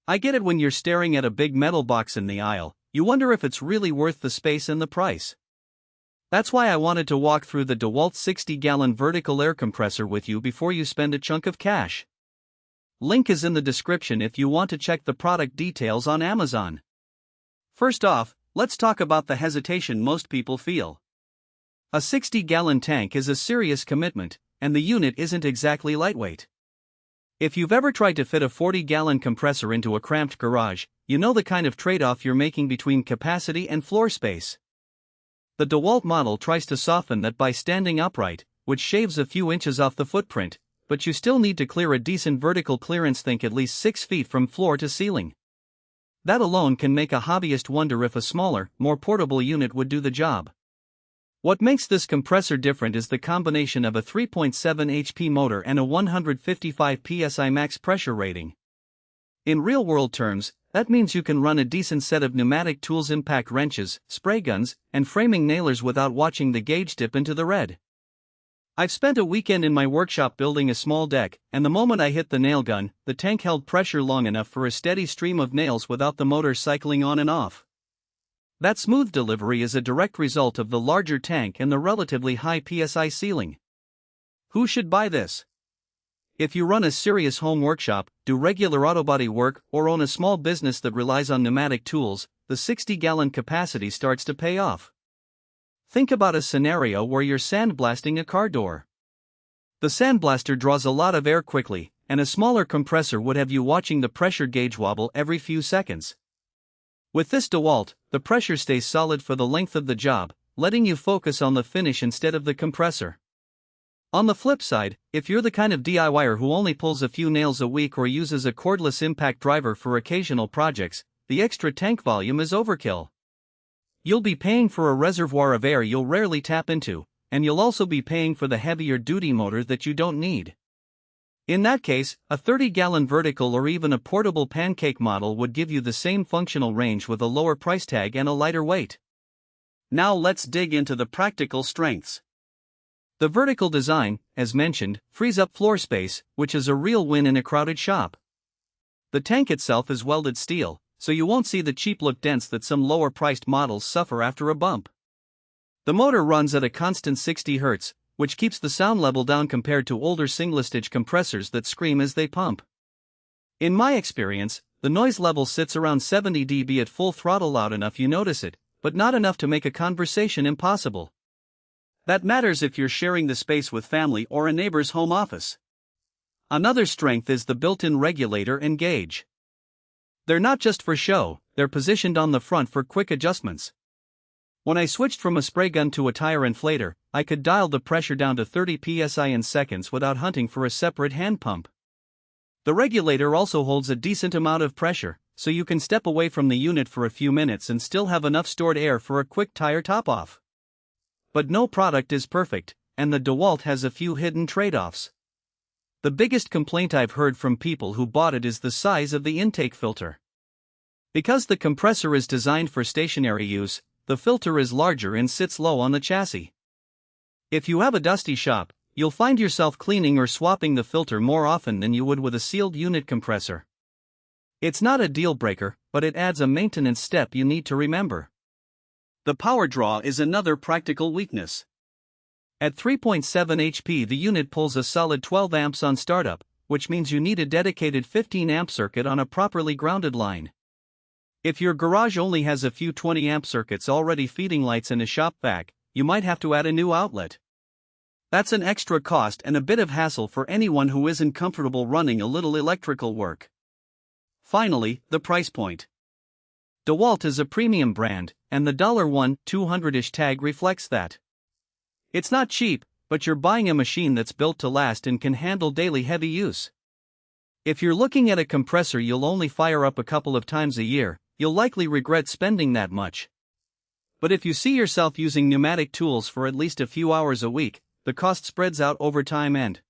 I get it when you're staring at a big metal box in the aisle, you wonder if it's really worth the space and the price. That's why I wanted to walk through the DEWALT 60-gallon vertical air compressor with you before you spend a chunk of cash. Link is in the description if you want to check the product details on Amazon. First off, let's talk about the hesitation most people feel. A 60-gallon tank is a serious commitment, and the unit isn't exactly lightweight. If you've ever tried to fit a 40-gallon compressor into a cramped garage, you know the kind of trade-off you're making between capacity and floor space. The DEWALT model tries to soften that by standing upright, which shaves a few inches off the footprint, but you still need to clear a decent vertical clearance, think at least 6 feet from floor to ceiling. That alone can make a hobbyist wonder if a smaller, more portable unit would do the job. What makes this compressor different is the combination of a 3.7 HP motor and a 155 PSI Max Pressure rating. In real-world terms, that means you can run a decent set of pneumatic tools, impact wrenches, spray guns, and framing nailers without watching the gauge dip into the red. I've spent a weekend in my workshop building a small deck, and the moment I hit the nail gun, the tank held pressure long enough for a steady stream of nails without the motor cycling on and off. That smooth delivery is a direct result of the larger tank and the relatively high PSI ceiling. Who should buy this? If you run a serious home workshop, do regular autobody work, or own a small business that relies on pneumatic tools, the 60-gallon capacity starts to pay off. Think about a scenario where you're sandblasting a car door. The sandblaster draws a lot of air quickly, and a smaller compressor would have you watching the pressure gauge wobble every few seconds. With this DEWALT, the pressure stays solid for the length of the job, letting you focus on the finish instead of the compressor. On the flip side, if you're the kind of DIYer who only pulls a few nails a week or uses a cordless impact driver for occasional projects, the extra tank volume is overkill. You'll be paying for a reservoir of air you'll rarely tap into, and you'll also be paying for the heavier duty motor that you don't need. In that case, a 30-gallon vertical or even a portable pancake model would give you the same functional range with a lower price tag and a lighter weight. Now let's dig into the practical strengths. The vertical design, as mentioned, frees up floor space, which is a real win in a crowded shop. The tank itself is welded steel, so you won't see the cheap look dents that some lower-priced models suffer after a bump. The motor runs at a constant 60 Hz, which keeps the sound level down compared to older single-stage compressors that scream as they pump. In my experience, the noise level sits around 70 dB at full throttle, loud enough you notice it, but not enough to make a conversation impossible. That matters if you're sharing the space with family or a neighbor's home office. Another strength is the built-in regulator and gauge. They're not just for show, they're positioned on the front for quick adjustments. When I switched from a spray gun to a tire inflator, I could dial the pressure down to 30 psi in seconds without hunting for a separate hand pump. The regulator also holds a decent amount of pressure, so you can step away from the unit for a few minutes and still have enough stored air for a quick tire top-off. But no product is perfect, and the DEWALT has a few hidden trade-offs. The biggest complaint I've heard from people who bought it is the size of the intake filter. Because the compressor is designed for stationary use, the filter is larger and sits low on the chassis. If you have a dusty shop, you'll find yourself cleaning or swapping the filter more often than you would with a sealed unit compressor. It's not a deal breaker, but it adds a maintenance step you need to remember. The power draw is another practical weakness. At 3.7 HP, the unit pulls a solid 12 amps on startup, which means you need a dedicated 15 amp circuit on a properly grounded line. If your garage only has a few 20 amp circuits already feeding lights and a shop vac, you might have to add a new outlet. That's an extra cost and a bit of hassle for anyone who isn't comfortable running a little electrical work. Finally, the price point. DEWALT is a premium brand, and the $200-ish tag reflects that. It's not cheap, but you're buying a machine that's built to last and can handle daily heavy use. If you're looking at a compressor you'll only fire up a couple of times a year, you'll likely regret spending that much. But if you see yourself using pneumatic tools for at least a few hours a week, the cost spreads out over time and